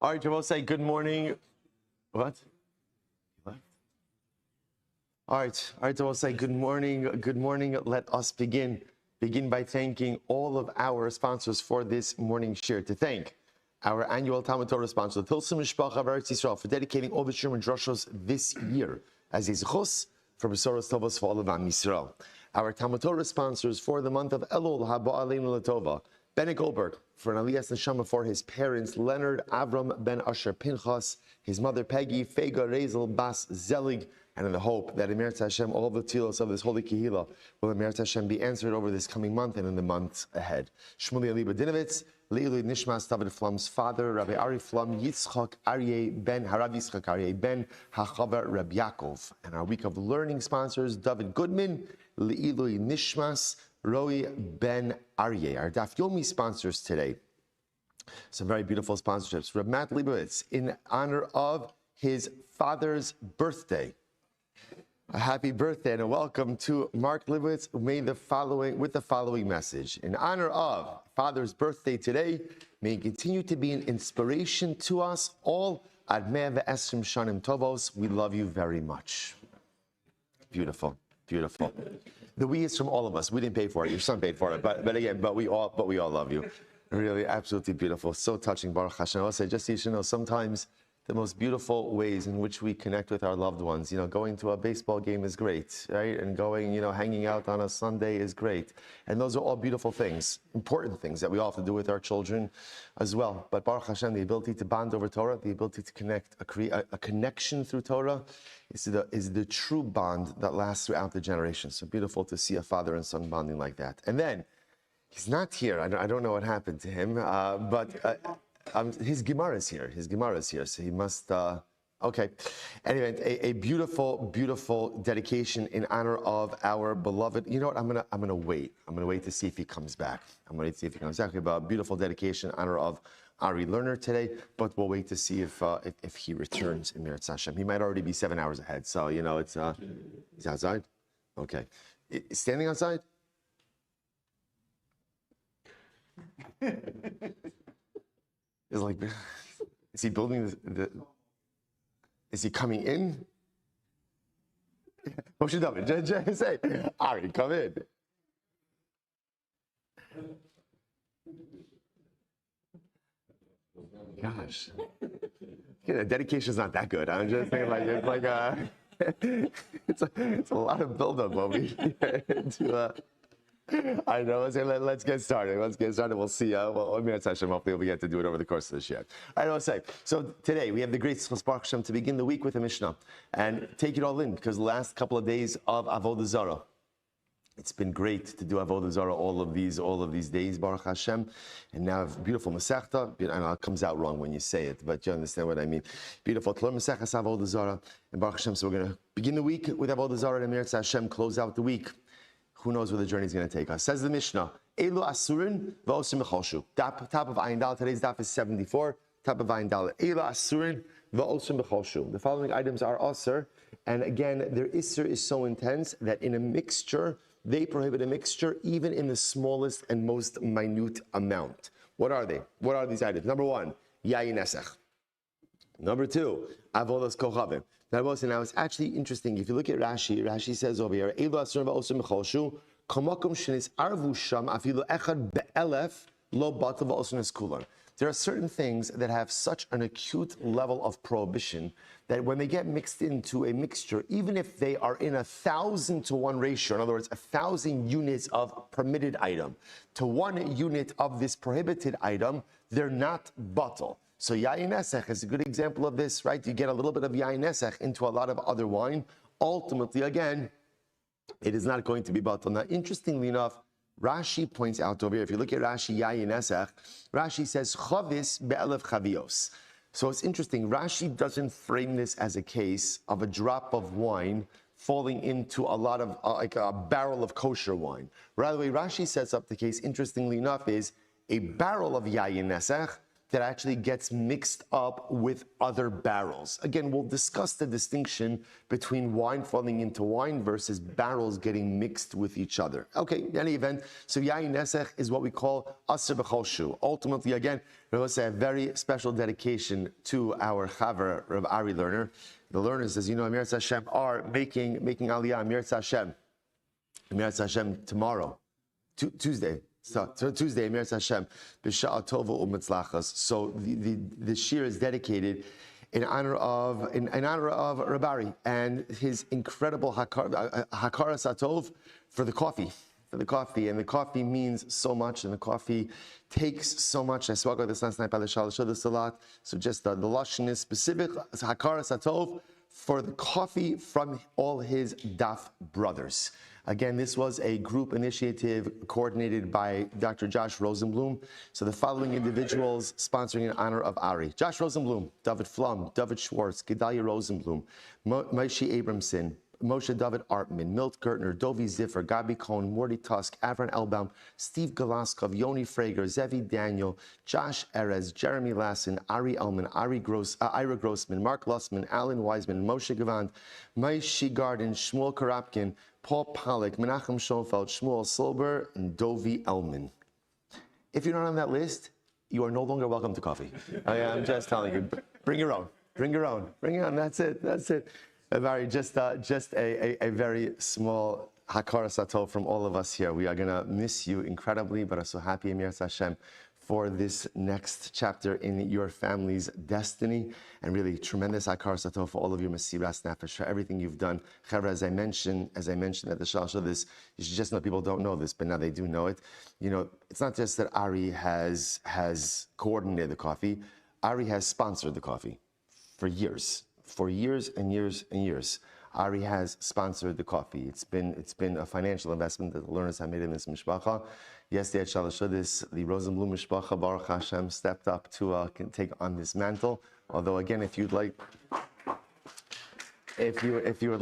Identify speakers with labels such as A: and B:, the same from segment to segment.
A: All right, we'll say good morning. What? All right, we'll say good morning. Good morning. Let us begin. Begin by thanking all of our sponsors for this morning share. To thank our annual Talmud Torah sponsor, the Tilsim Mishpacha of Eretz Yisrael, for dedicating all the Shirim and Droshos this year as a zechus for Besoros Tovos for all of Am Yisrael. Our Talmud Torah sponsors for the month of Elul Haba Aleinu Latova, Bennett Goldberg for an Aliyas Neshama for his parents, Leonard Avram Ben Asher Pinchas, his mother Peggy Fega Rezel Bas Zelig, and in the hope that Emeretz Hashem, all the telos of this holy Kehillah, will Emeretz Hashem be answered over this coming month and in the months ahead. Shmuley Ali Badinovitz, Leilu Nishmas David Flum's father, Rabbi Ari Flum, Yitzchak Aryeh Ben, Harav Yitzchak Aryeh Ben, Hachava Reb Yaakov. And our week of learning sponsors, David Goodman, Leilu Nishmas, Roy Ben Aryeh. Our Daf Yomi sponsors today. Some very beautiful sponsorships. Reb Matt Leibowitz, in honor of his father's birthday. A happy birthday and a welcome to Mark Leibowitz, who made the following message. In honor of Father's birthday today, may he continue to be an inspiration to us all. Ad Mea Ve'esrim Shanim Tovos. We love you very much. Beautiful, beautiful. The we is from all of us. We didn't pay for it. Your son paid for it, but we all love you. Really, absolutely beautiful. So touching, Baruch Hashem. I'll say, just so you should know, sometimes the most beautiful ways in which we connect with our loved ones, going to a baseball game is great, right? And going, hanging out on a Sunday is great. And those are all beautiful things, important things that we all have to do with our children as well. But Baruch Hashem, the ability to bond over Torah, the ability to connect, a connection through Torah is the true bond that lasts throughout the generations. So beautiful to see a father and son bonding like that. And then, he's not here. I don't know what happened to him, but his Gemara is here. So he must. Okay. Anyway, a beautiful, beautiful dedication in honor of our beloved. You know what? I'm gonna wait. I'm gonna wait to see if he comes back. We have a beautiful dedication in honor of Ari Lerner today, but we'll wait to see if he returns in Eretz Hashem. He might already be 7 hours ahead. So it's he's outside. Okay, standing outside. Is he building is he coming in? Moshe David, say, Ari, come in. Gosh, the dedication's not that good. I'm just thinking it's a lot of buildup over here to. I know. Let's get started. We'll see. Hopefully, we get to do it over the course of this year. All right, I'll say. So today we have the great Baruch Hashem to begin the week with a Mishnah and take it all in, because the last couple of days of Avoda Zara, it's been great to do Avoda Zara all of these days, Baruch Hashem, and now beautiful Masechta. I know it comes out wrong when you say it, but you understand what I mean. Beautiful Tolor Masechtas Avoda Zara and Baruch Hashem. So we're going to begin the week with Avoda Zara and Eretz Hashem. Close out the week. Who knows where the journey is going to take us? Says the Mishnah, Elu Asurin v'osim b'choshu. Top of Ayin Dal. Today's daf is 74. Top of Ayin Dal. Elu Asurin v'osim b'choshu. The following items are asur, and again, their isur is so intense that in a mixture, they prohibit a mixture even in the smallest and most minute amount. What are they? What are these items? Number one, yayin esech. Number two, avodas kochavim. Now it's actually interesting. If you look at Rashi says over here, Elu asurim va'osim b'choshu, kamakom shenis arvu sham afilu echad be'elef lo batav va'osim eskulan. There are certain things that have such an acute level of prohibition that when they get mixed into a mixture, even if they are in 1,000 to 1 ratio, in other words, 1,000 units of permitted item to 1 unit of this prohibited item, they're not batal. So yayin esech is a good example of this, right? You get a little bit of yayin esech into a lot of other wine. Ultimately, again, it is not going to be batal. Now, interestingly enough, Rashi points out over here, if you look at Rashi yayin esech, Rashi says chavis be'elef chavios. So it's interesting, Rashi doesn't frame this as a case of a drop of wine falling into a lot of, like a barrel of kosher wine. Rather, the way Rashi sets up the case, interestingly enough, is a barrel of yayin esech that actually gets mixed up with other barrels. Again, we'll discuss the distinction between wine falling into wine versus barrels getting mixed with each other. Okay, in any event, so Yayin Nesech is what we call Aser B'chol Shu. Ultimately, again, we will say a very special dedication to our Chaver, Rav Ari learner. The learners, as you know, Amir Hashem, are making Aliyah, Amir Hashem, tomorrow, Tuesday. So Tuesday, Amir Hashem, B'Sha'a Tova U'Mitzlachas. So the shir is dedicated in honor of Rabari and his incredible Hakaras Atov for the coffee. And the coffee means so much, and the coffee takes so much. I spoke about this last night by the Shalosh this a lot. So just the lashon is specific Hakaras Atov for the coffee from all his Daf brothers. Again, this was a group initiative coordinated by Dr. Josh Rosenblum. So the following individuals sponsoring in honor of Ari: Josh Rosenblum, David Flum, David Schwartz, Gedalia Rosenblum, Moshe Abramson, Moshe David Artman, Milt Gertner, Dovi Ziffer, Gabi Cohn, Morty Tusk, Avron Elbaum, Steve Galaskov, Yoni Frager, Zevi Daniel, Josh Erez, Jeremy Lassen, Ari Elman, Ira Grossman, Mark Lussman, Alan Wiseman, Moshe Gavand, Maishi Garden, Shmuel Karapkin, Paul Pollack, Menachem Schoenfeld, Shmuel Silber, and Dovi Elman. If you're not on that list, you are no longer welcome to coffee. I'm just telling you, bring your own. Bring it on. That's it. Just a very small Hakaras Atov from all of us here. We are going to miss you incredibly, but are so happy, Amir Hashem, for this next chapter in your family's destiny. And really tremendous Hakaras Atov for all of your Mesiras Nefesh, for everything you've done. Chevra, as I mentioned at the Shalosh of this, you should just know people don't know this, but now they do know it. You know, it's not just that Ari has coordinated the coffee. Ari has sponsored the coffee for years. For years and years and years, Ari has sponsored the coffee. It's been a financial investment that the learners have made in this mishpacha. Yesterday at Shalosh Hodis, the Rosenblum mishpacha, Baruch Hashem, stepped up to take on this mantle. Although again, if you would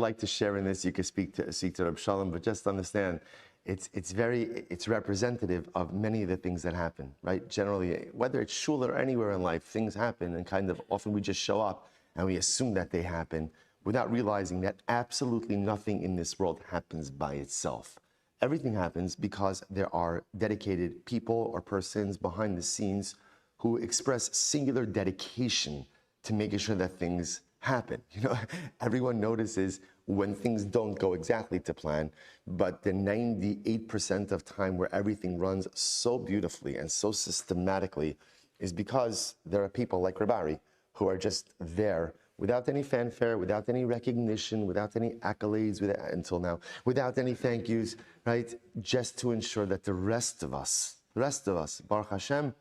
A: like to share in this, you can speak to Reb Shalom. But just understand, it's representative of many of the things that happen, right? Generally, whether it's shul or anywhere in life, things happen, and kind of often we just show up and we assume that they happen without realizing that absolutely nothing in this world happens by itself. Everything happens because there are dedicated people or persons behind the scenes who express singular dedication to making sure that things happen. You know, everyone notices when things don't go exactly to plan, but the 98% of time where everything runs so beautifully and so systematically is because there are people like Rabari who are just there without any fanfare, without any recognition, without any accolades, until now, without any thank yous, right? Just to ensure that the rest of us, Baruch Hashem,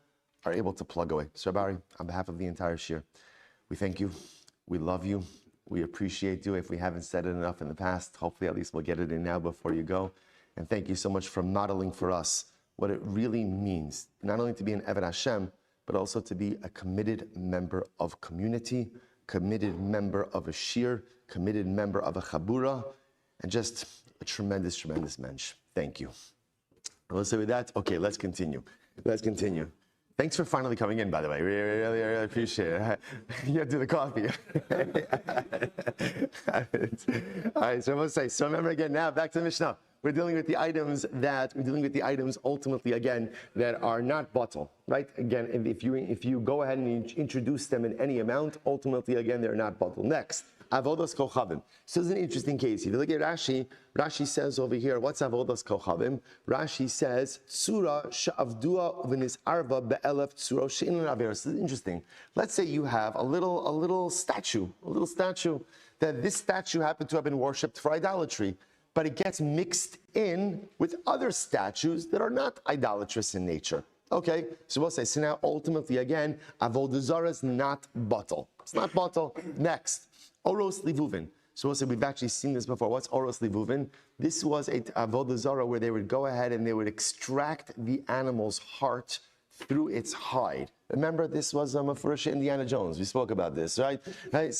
A: are able to plug away. So Rabbi, on behalf of the entire shir, we thank you, we love you, we appreciate you. If we haven't said it enough in the past, hopefully at least we'll get it in now before you go. And thank you so much for modeling for us what it really means, not only to be an Eved Hashem, but also to be a committed member of community, committed member of a shir, committed member of a chabura, and just a tremendous, tremendous mensch. Thank you. Let's say with that, okay, let's continue. Thanks for finally coming in, by the way. Really appreciate it. You have to do the coffee. All right, so I must say, so remember again now, back to the Mishnah. We're dealing with the items ultimately again that are not bottle, right? Again, if you go ahead and introduce them in any amount, ultimately again they're not bottle. Next, avodas kochavim. So this is an interesting case. If you look at Rashi, Rashi says over here, what's avodas kochavim? Rashi says tzura she'avdua v'nis arva be'elef tzuro she'in l'naveros. This is interesting. Let's say you have a little statue that this statue happened to have been worshipped for idolatry, but it gets mixed in with other statues that are not idolatrous in nature. Okay, so we'll say, so now ultimately again, Avoda Zara is not bottle. It's not bottle. Next, Oros Livuvin. So we'll say, we've actually seen this before. What's Oros Livuvin? This was a Avoda Zara where they would go ahead and they would extract the animal's heart through its hide. Remember, this was Mefurish Indiana Jones. We spoke about this, right?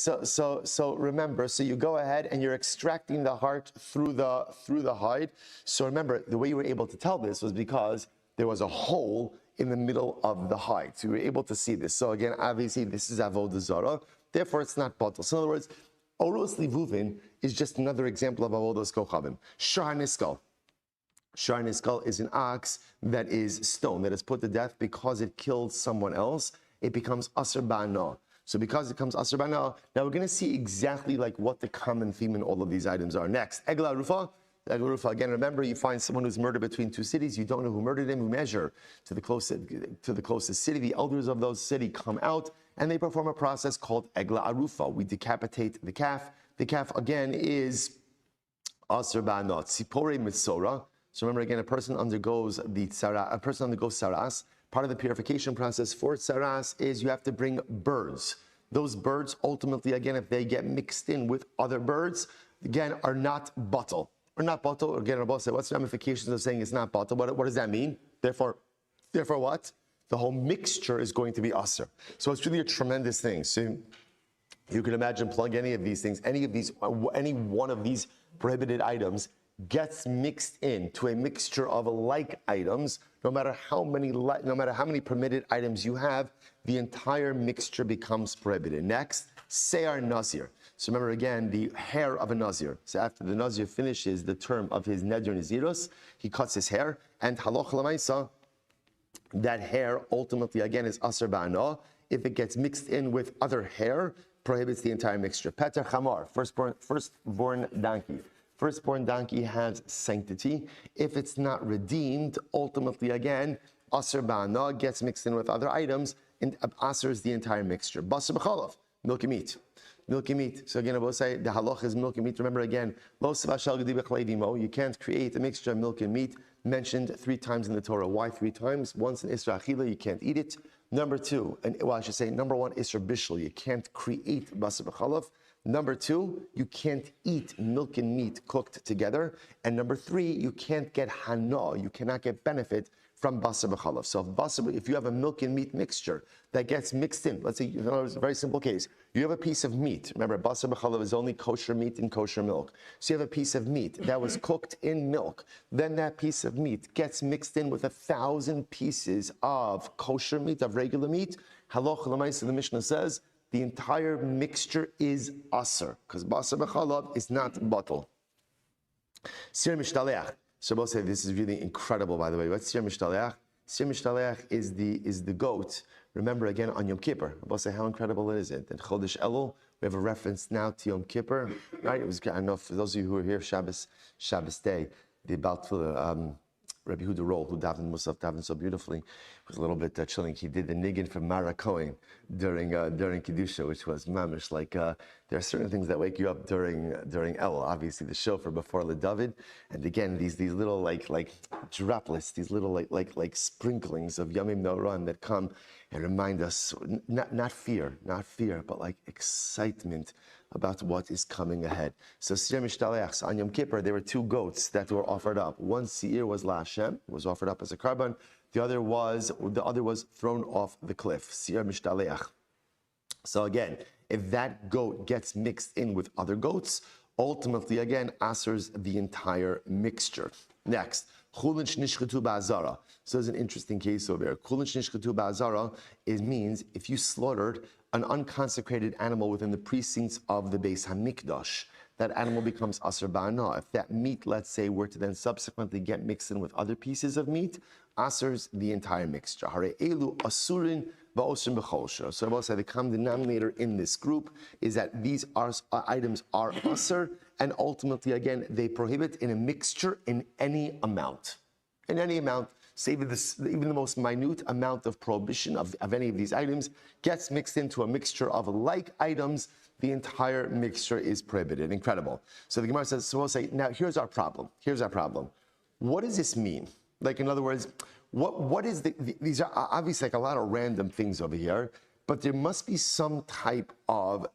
A: So remember, so you go ahead and you're extracting the heart through the hide. So remember, the way you were able to tell this was because there was a hole in the middle of the height. So you were able to see this. So again, obviously, this is Avoda Zara. Therefore, it's not batal. So in other words, Oros Livuvin is just another example of Avodas Kochavim. Shar Niskal. Shar Niskal is an ox that is stoned, that is put to death because it killed someone else. It becomes Asr Ba'ana. So because it becomes Asr Ba'ana, now we're going to see exactly like what the common theme in all of these items are. Next, Egla Rufa. Egla Rufa, again, remember, you find someone who's murdered between two cities. You don't know who murdered him. You measure to the closest city. The elders of those city come out and they perform a process called Egla Arufa. We decapitate the calf. The calf, again, is Asr Ba'ana. Tzipore Mitzora. So remember, again, a person undergoes saras. Part of the purification process for saras is you have to bring birds. Those birds, ultimately, again, if they get mixed in with other birds, again, are not batal. Or not batal. Again, Rabbi said, what's the ramifications of saying it's not batal? What does that mean? Therefore what? The whole mixture is going to be asr. So it's really a tremendous thing. So you can imagine, plug any of these things, any one of these prohibited items gets mixed into a mixture of like items. No matter how many permitted items you have, the entire mixture becomes prohibited. Next, Seyar Nazir. So remember again, the hair of a Nazir. So after the Nazir finishes the term of his Neder Nazirus, he cuts his hair, and Haloch Lamaisa, that hair ultimately again is Asr Ba'ana. If it gets mixed in with other hair, prohibits the entire mixture. Peter Chamar, firstborn donkey. Firstborn donkey has sanctity. If it's not redeemed, ultimately again, Asr Ba'ana gets mixed in with other items and asers the entire mixture. Basar B'chalav, milky meat. Milky meat. So again, I will say the halach is milky meat. Remember again, you can't create a mixture of milk and meat mentioned 3 times in the Torah. Why 3 times? Once in Isra Achila, you can't eat it. Number 2, number 1, Isra Bishul, you can't create Basar B'chalav. Number 2, you can't eat milk and meat cooked together. And number 3, you can't get hana, you cannot get benefit from basar b'chalav. So if you have a milk and meat mixture that gets mixed in, let's say, in other words, a very simple case, you have a piece of meat. Remember, basar b'chalav is only kosher meat and kosher milk. So you have a piece of meat that was cooked in milk. Then that piece of meat gets mixed in with 1,000 pieces of kosher meat, of regular meat. Haloch l'maisa, the Mishnah says, the entire mixture is asr, because basar b'chalav is not batal. Sir mishtaleach. So we'll say this is really incredible, by the way. What's Sir mishtaleach? Sir mishtaleach is the goat. Remember again on Yom Kippur. We'll say how incredible is it? In Chodesh Elul, we have a reference now to Yom Kippur, right? It was, I don't know, for those of you who are here Shabbos Day, the Baltfila, Rabbi Huda Roll, who davened so beautifully, was a little bit chilling. He did the niggin for Mara Cohen during Kedusha, which was mamish. Like there are certain things that wake you up during Elul. Obviously, the shofar before LeDavid, and again these little like droplets, these little like sprinklings of Yomim Noran that come and remind us not fear, but like excitement about what is coming ahead. So Sir Mishtaleach, on Yom Kippur, there were 2 goats that were offered up. One seir was La Hashem, was offered up as a carbon. The other was thrown off the cliff. Sir Mishtaleach. So again, if that goat gets mixed in with other goats, ultimately again asers the entire mixture. Next, Chulin Shnishchetu Ba'azara. So there's an interesting case over here. Chulin Shnishchetu Ba'azara means if you slaughtered an unconsecrated animal within the precincts of the Beis Hamikdash, that animal becomes Asr Ba'ana. If that meat, let's say, were to then subsequently get mixed in with other pieces of meat, asers the entire mixture. Hare elu asurin va'osrin b'chol. So I will say the common denominator in this group is that these items are asr, and ultimately, again, they prohibit in a mixture in any amount. In any amount. Say even the most minute amount of prohibition of any of these items gets mixed into a mixture of like items, the entire mixture is prohibited. Incredible. So the Gemara says, so we'll say, now here's our problem. What does this mean? Like, in other words, what is these are obviously like a lot of random things over here, but there must be some type of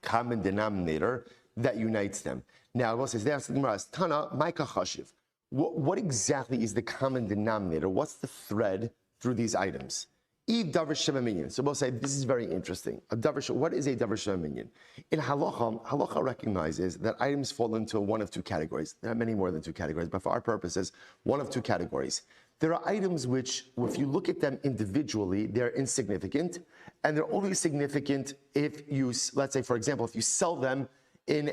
A: common denominator that unites them. Now, we'll say, the Gemara says, Tana, Maika Chashiv. What exactly is the common denominator? What's the thread through these items? Eve davar sheva minyan. So we'll say this is very interesting. What is a davar sheva minyan? In halacha recognizes that items fall into one of 2 categories. There are many more than 2 categories, but for our purposes, one of 2 categories. There are items which, if you look at them individually, they're insignificant, and they're only significant if you, let's say, for example, if you sell them in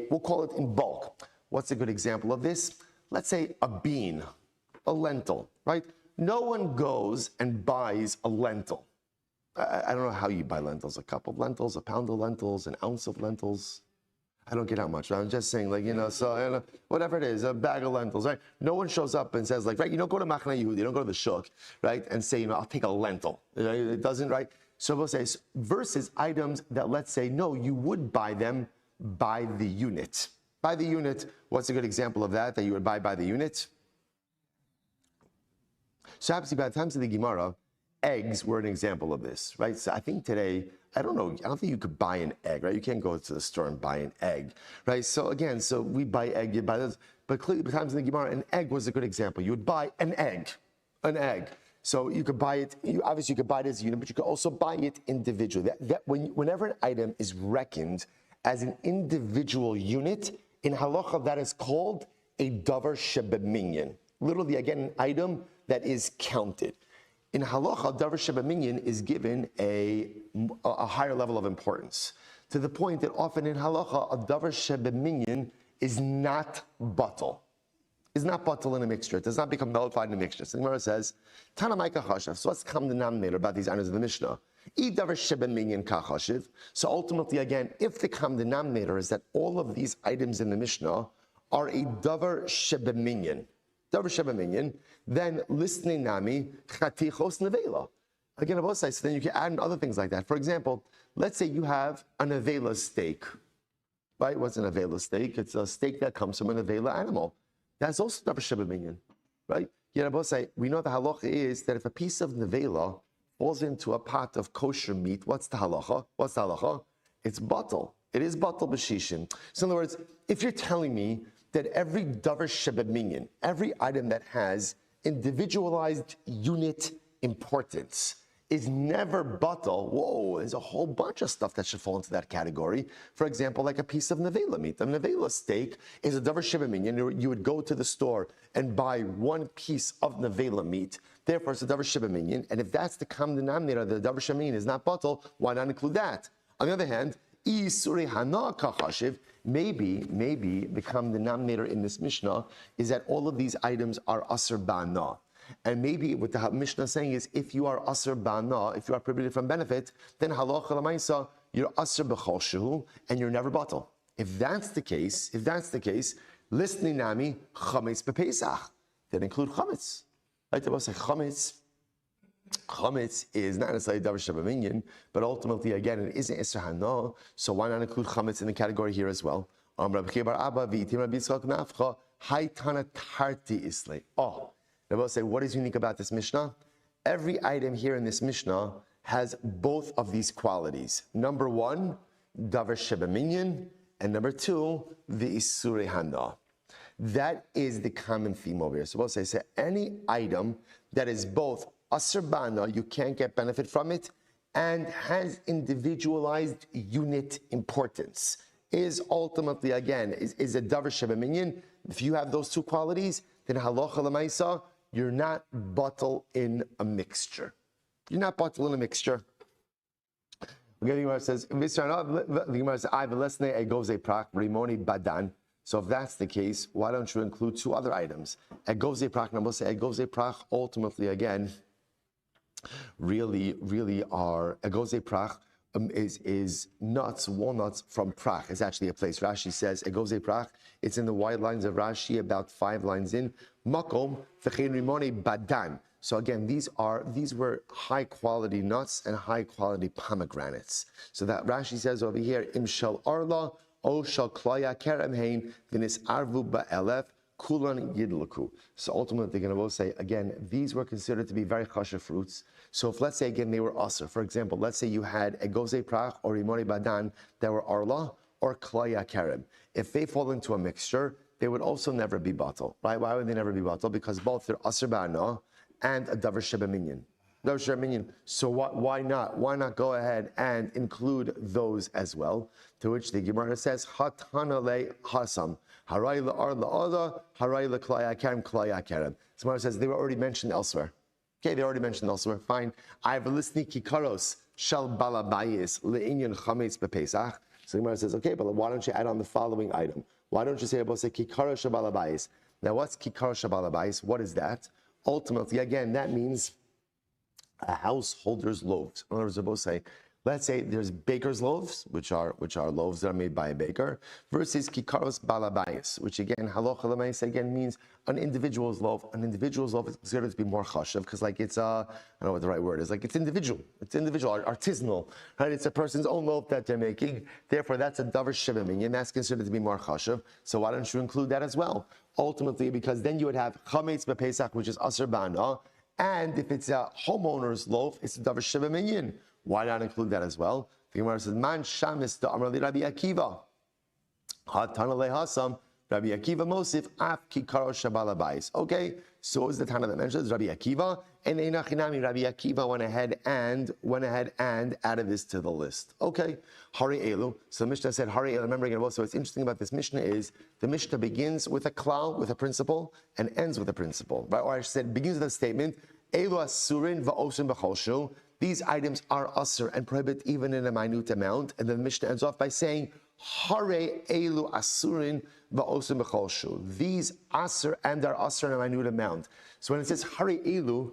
A: we'll call it in bulk. What's a good example of this? Let's say a bean, a lentil, right? No one goes and buys a lentil. I don't know how you buy lentils, a cup of lentils, a pound of lentils, an ounce of lentils. I don't get out much. I'm just saying, so whatever it is, a bag of lentils, right? No one shows up and says, right, you don't go to Machna Yehudi, you don't go to the Shuk, right, and say, I'll take a lentil. Right? It doesn't, right? So we'll say, versus items that, let's say, no, you would buy them by the unit. By the unit, what's a good example of that you would buy by the unit? So obviously, by the times of the Gemara, eggs were an example of this, right? So I think today, I don't think you could buy an egg, right? You can't go to the store and buy an egg, right? So again, we buy egg, you buy this, but clearly by the times in the Gemara, an egg was a good example. You would buy an egg. So you could buy it, obviously you could buy it as a unit, but you could also buy it individually. Whenever an item is reckoned as an individual unit, in halacha that is called a davar shebeminyan. Literally, again, an item that is counted. In halacha, davar shebeminyan is given a higher level of importance, to the point that often in halacha, a davar shebeminyan is not batal. Is not batal in a mixture. It does not become nullified in a mixture. So the Gemara says, Tana Maika Chashav. So what's the common denominator about these items of the Mishnah? So ultimately, again, if the common denominator is that all of these items in the Mishnah are a davar shebeminyan, then listening nami chatichos nevela. Again, on both sides, so then you can add in other things like that. For example, let's say you have an avela steak, right? What's an avela steak? It's a steak that comes from an avela animal. That's also davar shebeminyan, right? Yet on both sides, we know the halacha is that if a piece of nevela falls into a pot of kosher meat, what's the halacha? It's batal. It is batal b'shishin. So in other words, if you're telling me that every davar shebeminyan, every item that has individualized unit importance is never batal, whoa, there's a whole bunch of stuff that should fall into that category. For example, like a piece of nevela meat. A nevela steak is a davar shebeminyan. You would go to the store and buy one piece of nevela meat. Therefore, it's a davar shebeminyan. And if that's the common denominator, the davar shebeminyan is not batal, why not include that? On the other hand, maybe the common denominator in this Mishnah is that all of these items are asr ba'ana. And maybe what the Mishnah is saying is, if you are asr ba'ana, if you are prohibited from benefit, then halacha l'maisa, you're asr b'chol shehu, and you're never batal. If that's the case, listening nami chametz b'pesach, then include chametz. Right? I will say chametz is not necessarily davar shebeminyan, but ultimately, again, it is an isra hana. So why not include chametz in the category here as well? Rabbi I will say, what is unique about this Mishnah? Every item here in this Mishnah has both of these qualities. Number one, davar shebeminyan, and number two, the isurei hana. That is the common theme over here. So we'll say any item that is both asr ba'ana, you can't get benefit from it, and has individualized unit importance, is ultimately, again, is a davar shebeminyan. If you have those two qualities, then halacha l'maisa, you're not batal in a mixture. You're not batal in a mixture. Again, the Gemara says, badan. So if that's the case, why don't you include two other items? Egoze prach, and we'll say egoze prach ultimately, again, really are, egoze prach is nuts, walnuts from prach. It's actually a place. Rashi says, egoze prach, it's in the wide lines of Rashi, about 5 lines in. Makom, v'chein rimoni badan. So again, these were high quality nuts and high quality pomegranates. So that Rashi says over here, im shel arla, o shel klaya kerem hein, v'nis arvu ba'elef, kulan yidluku. So ultimately, they're going to both say, again, these were considered to be very kosher fruits. So if, let's say, again, they were asr, for example, let's say you had egoze prach or rimoni badan that were arla or klaya kerem. If they fall into a mixture, they would also never be batal, right? Why would they never be batal? Because both they're asr ba'ana and a davar shebeminyan, davar shebeminyan. So why not? Why not go ahead and include those as well? To which the Gemara says, Hatana le hasam, haray la'ar la'ada, haray la'klaya kerem klaya kerem. The Gemara says they were already mentioned elsewhere. Okay, they already mentioned elsewhere. Fine. I have a listening kikaros shal balabayis le'inyan chametz bepesach. So the Gemara says, okay, but why don't you add on the following item? Why don't you say kikaros shal balabayis? Now, what's kikaros shal balabayis? What is that? Ultimately, again, that means a householder's loaves. In other words, we'll say, let's say there's baker's loaves, which are loaves that are made by a baker, versus kikaros balabayis, which again, halacha l'maisa again means an individual's loaf. An individual's loaf is considered to be more chashav because, like, it's I don't know what the right word is. Like, it's individual, artisanal, right? It's a person's own loaf that they're making. Therefore, that's a davar shebeminyan. That's considered to be more chashav. So why don't you include that as well? Ultimately, because then you would have chametz bepesach, which is aser bana, and if it's a homeowner's loaf, it's a davar shebeminyan. Why not include that as well? The Gemara says, "Man shamis da amar li Rabbi Akiva, hatana lehasam Rabbi Akiva mosif af kikaro shabalabais." Okay, so what was the Tana that mentions Rabbi Akiva? And Einachinami, Rabbi Akiva went ahead and added this to the list. Okay, Hari Elu. So the Mishnah said Hari Elu. Remember again, so what's interesting about this Mishnah is the Mishnah begins with a klal, with a principle, and ends with a principle. Right? Or I said begins with a statement. Elu asurin va'osim b'choshu. These items are asur and prohibit even in a minute amount. And then the Mishnah ends off by saying, Hare elu asurin va'osim b'choshu. These asur and are asur in a minute amount. So when it says Hare elu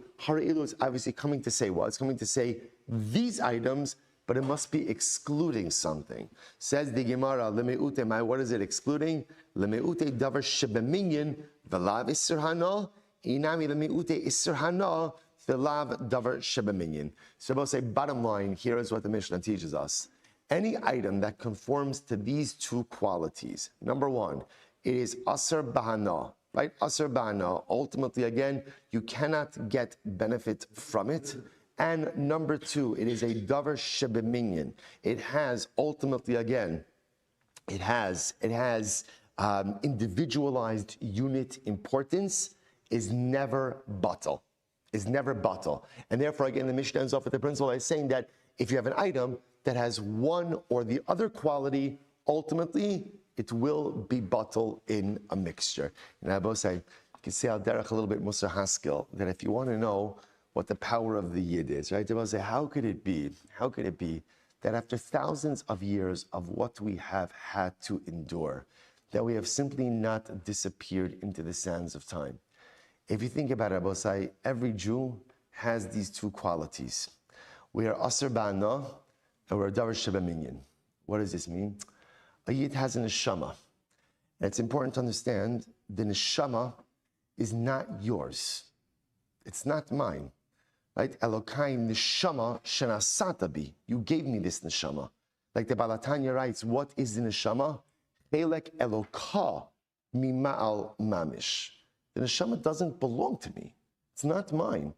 A: is obviously coming to say what? It's coming to say these items, but it must be excluding something. Says the Gemara, Lemeute mai, what is it excluding? Lemeute davar shebeminyan v'lav isur hana, inami lemeute isur hana, the lav davar shebeminyan. So we'll say, bottom line, here is what the Mishnah teaches us. Any item that conforms to these two qualities, number one, it is aser bahana, right? Aser bahana. Ultimately, again, you cannot get benefit from it. And number two, it is a davar shebeminyan. It has ultimately, again, it has individualized unit importance, is never batal. Is never batal. And therefore, again, the Mishnah ends off with the principle by saying that if you have an item that has one or the other quality, ultimately, it will be batal in a mixture. And I both say, you can say al derech a little bit Musar Haskell, that if you want to know what the power of the Yid is, right? I both say, how could it be that after thousands of years of what we have had to endure, that we have simply not disappeared into the sands of time? If you think about it, Abosai, every Jew has these two qualities. We are aser ba'ana, and we're davar shebeminyan. What does this mean? A Yid has a neshama. And it's important to understand the neshama is not yours. It's not mine. Right? Elokai neshama shenasata bi. You gave me this neshama. Like the Balatanya writes, what is the neshama? Chelek eloka mima'al mamish. The neshama doesn't belong to me. It's not mine.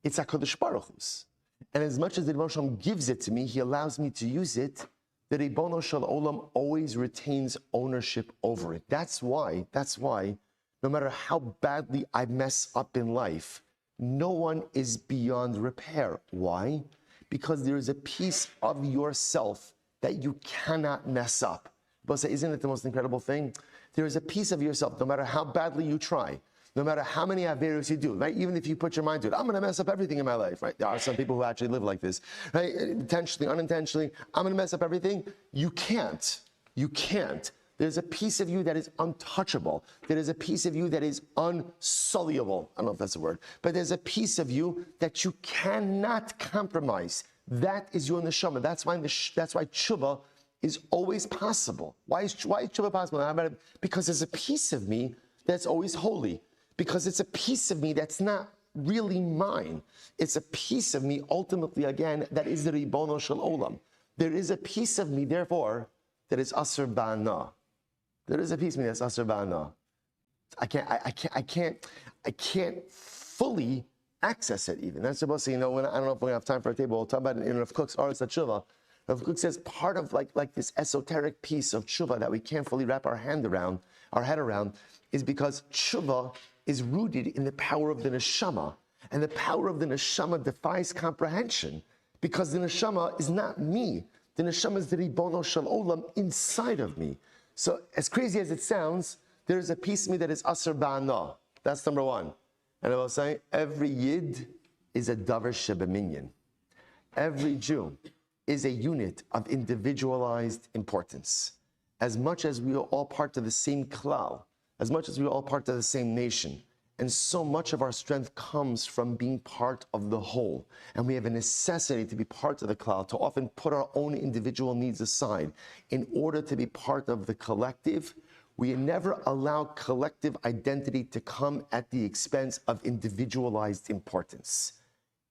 A: It's HaKadosh Baruch Hu's. And as much as the Rebbeinu Shalom gives it to me, he allows me to use it, the Rebbeinu Shalom always retains ownership over it. That's why, no matter how badly I mess up in life, no one is beyond repair. Why? Because there is a piece of yourself that you cannot mess up. But isn't it the most incredible thing? There is a piece of yourself, no matter how badly you try, no matter how many averus you do, right? Even if you put your mind to it, I'm going to mess up everything in my life, right? There are some people who actually live like this, right? Intentionally, unintentionally, I'm going to mess up everything. You can't. There's a piece of you that is untouchable. There is a piece of you that is unsulliable. I don't know if that's a word, but there's a piece of you that you cannot compromise. That is your neshama. That's why tshuva is always possible. Why is tshuva possible? Because there's a piece of me that's always holy. Because it's a piece of me that's not really mine. It's a piece of me, ultimately, again, that is the Ribono Shel Olam. There is a piece of me, therefore, that is Aser Ba'ana. There is a piece of me that's Aser Ba'ana. I can't fully access it even. That's supposed to, I don't know if we have time for a table. We'll talk about it in Rav Kook's Aretz HaTshuva. Rav Kook says part of like this esoteric piece of tshuva that we can't fully wrap our head around, is because tshuva is rooted in the power of the neshama. And the power of the neshama defies comprehension, because the neshama is not me. The neshama is the ribono shel olam inside of me. So as crazy as it sounds, there is a piece of me that is aser ba'ana. That's number one. And I will say, every yid is a davar shebeminyan. Every Jew is a unit of individualized importance. As much as we are all part of the same klal, as much as we are all part of the same nation, and so much of our strength comes from being part of the whole. And we have a necessity to be part of the klal, to often put our own individual needs aside in order to be part of the collective. We never allow collective identity to come at the expense of individualized importance.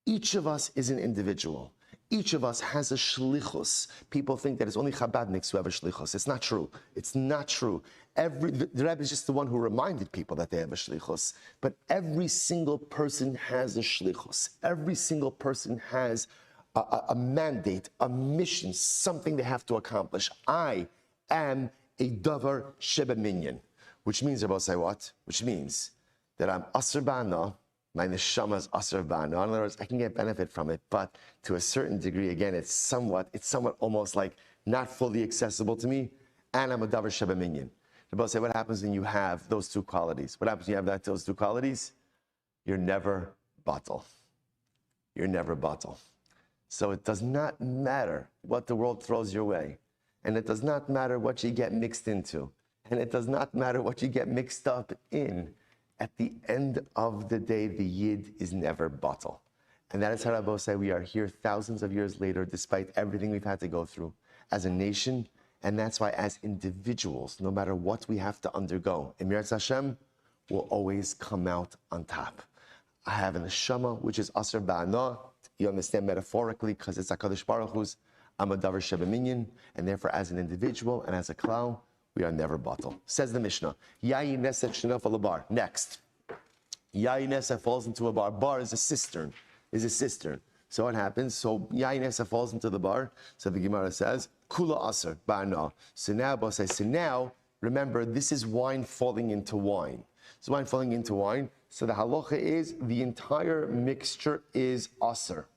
A: Each of us is an individual. Each of us has a shlichus. People think that it's only Chabadniks who have a shlichus. It's not true. It's not true. The Rebbe is just the one who reminded people that they have a shlichus. But every single person has a shlichus. Every single person has a mandate, a mission, something they have to accomplish. I am a davar shebeminyan, which means, Rabbi say what? Which means that I'm aser ba'ana. My neshama is aser ba'ana. In other words, I can get benefit from it, but to a certain degree, again, it's somewhat almost like not fully accessible to me, and I'm a davar shebeminyan. Rabbi say, what happens when you have those two qualities? What happens when you have those two qualities? You're never batal. You're never batal. So it does not matter what the world throws your way, and it does not matter what you get mixed into, and it does not matter what you get mixed up in. At the end of the day, the Yid is never batal. And that is how Rabbi say we are here thousands of years later, despite everything we've had to go through as a nation. And that's why as individuals, no matter what we have to undergo, Emir Hashem will always come out on top. I have a neshama, which is aser ba'ana. You understand metaphorically, because it's HaKadosh Baruch Hu's. I'm a davar shebeminyan, and therefore as an individual and as a klal, we are never batal. Says the Mishnah, Yayin nesef shenaf al bar. Next, Yayin nesef falls into a bar. Bar is a cistern. So what happens? So Yayin nesef falls into the bar. So the Gemara says, Kula aser ba'ana. So now, remember, this is wine falling into wine. So wine falling into wine. So the halacha is the entire mixture is aser.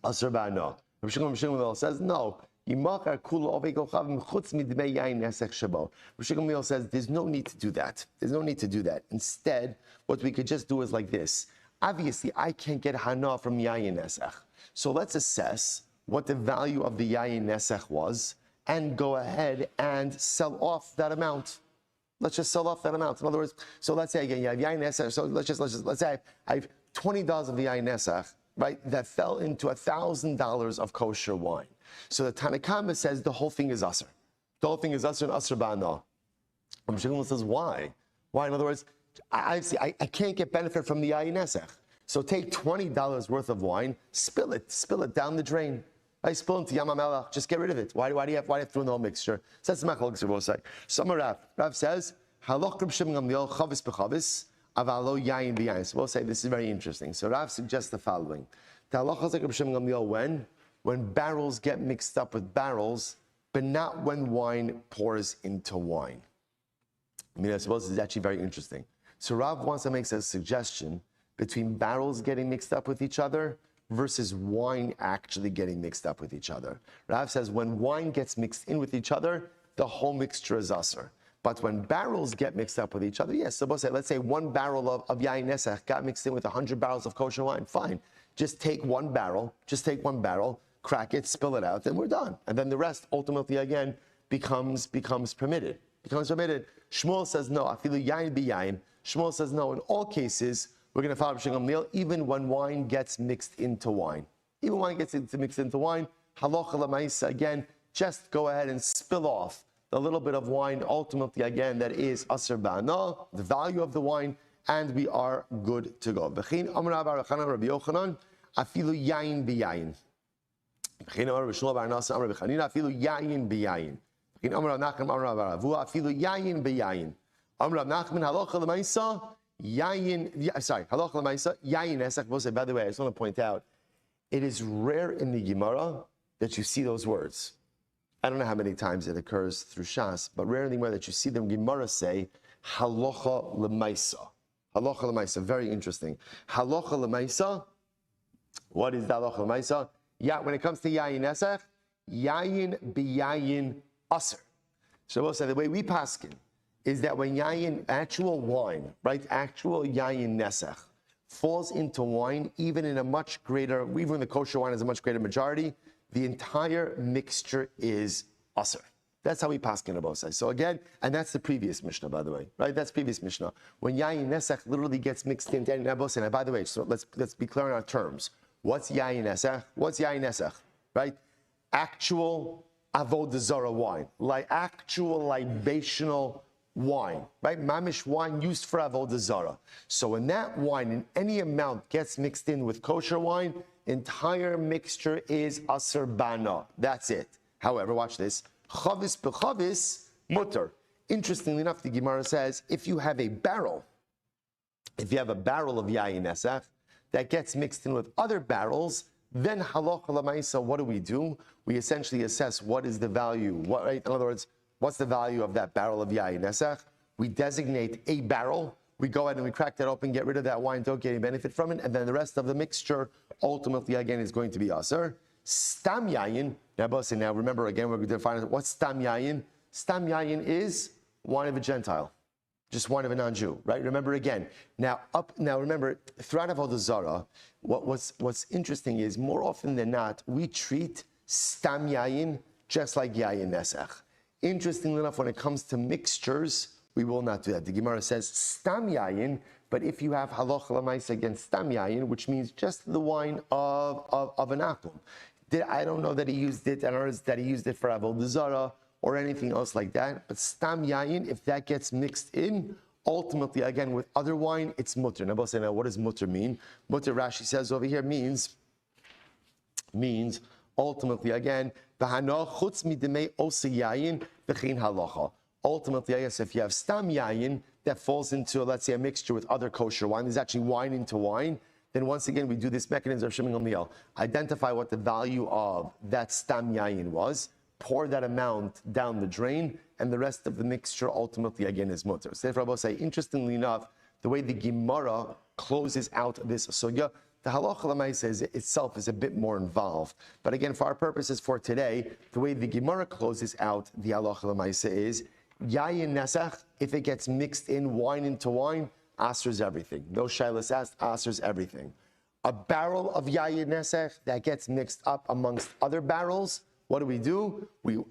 A: Aser ba'ana. Rabbi Shmuel says no. Rabbi Shmuel says there's no need to do that. Instead, what we could just do is like this. Obviously, I can't get hana from yayin nesech. So let's assess what the value of the yayin nesech was and go ahead and sell off that amount. Let's just sell off that amount. In other words, so let's say again, you have yayin nesech. So let's say I have $20 of the yayin nesech, right? That fell into $1,000 of kosher wine. So the Tanakhama says the whole thing is aser. The whole thing is aser and aser ba'ana. Rabbi Shmuel says why? Why? In other words, I can't get benefit from the yayin nesech. So take $20 worth of wine, spill it down the drain. I spill into Yam HaMelech, just get rid of it. Why do you have to throw in the whole mixture? So that's the machlokes we'll say. Some Rav says, halach Rabbi Shimon Gamliel chavis b'chavis, avalo yayin b'yayin. So we'll say this is very interesting. So Rav suggests the following: the halacha is like Rabbi Shimon Gamliel when barrels get mixed up with barrels, but not when wine pours into wine. I mean, I suppose this is actually very interesting. So Rav wants to make a suggestion between barrels getting mixed up with each other versus wine actually getting mixed up with each other. Rav says when wine gets mixed in with each other, the whole mixture is aser. But when barrels get mixed up with each other, yes, so let's say one barrel of yayin nesech got mixed in with 100 barrels of kosher wine, fine. Just take one barrel, crack it, spill it out, and we're done. And then the rest ultimately again becomes permitted. Shmuel says no, afilu yayin b'yayin. Shmuel says no, in all cases, we're going to follow Rabbi Shimon Gamliel, even when wine gets mixed into wine. Even when wine gets mixed into wine, halacha l'maisa, again, just go ahead and spill off the little bit of wine, ultimately again, that is aser ba'ana, the value of the wine, and we are good to go. V'chein amar Rabbi Yochanan, afilu yayin b'yayin. V'chein amar Rabbi Shmuel bar Nasa amar Rabbi Chanina, afilu yayin b'yayin. V'chein amar Rabbi Nachman amar Rabbi Ravu, afilu yayin b'yayin. Amar Rabbi Nachman, halacha l'maisa, halacha l'maisa, yayin nesech. By the way, I just want to point out, it is rare in the Gemara that you see those words. I don't know how many times it occurs through Shas, but rare in the Gemara that you see them Gemara say halacha l'maisa. Halacha l'maisa, very interesting. Halacha l'maisa, what is the halacha l'maisa? Yeah, when it comes to yayin nesach, yayin biyayin aser. So the way we paskin is that when yayin, actual wine, right, actual yayin nesach, falls into wine, even in a much greater, even the kosher wine is a much greater majority, the entire mixture is aser. That's how we paskin abosai. So again, and that's the previous Mishnah, by the way, right? That's previous Mishnah. When yayin nesach literally gets mixed into any abosai. And by the way, so let's be clear on our terms. What's yayin nesach? What's yayin nesach? Right? Actual Avoda Zara wine, like actual libational wine, right? Mamish wine used for Avoda Zara. So when that wine in any amount gets mixed in with kosher wine, entire mixture is aser bana. That's it. However, watch this. Chavis b'chavis mutter. Interestingly enough, the Gemara says if you have a barrel of yayin nesach that gets mixed in with other barrels, then halacha l'maisa, what do? We essentially assess what is the value. Right? In other words, what's the value of that barrel of yayin nesach? We designate a barrel. We go ahead and we crack that open, get rid of that wine, don't get any benefit from it, and then the rest of the mixture ultimately again is going to be aser. Stam yayin. Now remember again, we're going to define what's stam yayin. Stam yayin is wine of a Gentile, just wine of a non-Jew, right? Remember again. Now remember, throughout Avoda Zara, what's interesting is more often than not, we treat stam yayin just like yayin nesach. Interestingly enough, when it comes to mixtures, we will not do that. The Gemara says stam yayin, but if you have halacha l'maisa against stam yayin, which means just the wine of an akum, I don't know that he used it, I don't know that he used it for Avoda Zara or anything else like that, but stam yayin, if that gets mixed in, ultimately, again, with other wine, it's mutter. Now, what does mutter mean? Mutter, Rashi says over here, means ultimately, again, ultimately, I guess if you have stam yayin that falls into, let's say, a mixture with other kosher wine, there's actually wine into wine, then once again, we do this mechanism of Shimon Gamliel. Identify what the value of that stam yayin was, pour that amount down the drain, and the rest of the mixture ultimately, again, is mutter. So therefore, I will say, interestingly enough, the way the Gemara closes out this sugya, the halacha l'maisa itself is a bit more involved. But again, for our purposes for today, the way the Gemara closes out the halacha l'maisa is, yayin nesach, if it gets mixed in wine into wine, asers everything. No shaylas asked, asers everything. A barrel of yayin nesach that gets mixed up amongst other barrels, what do? We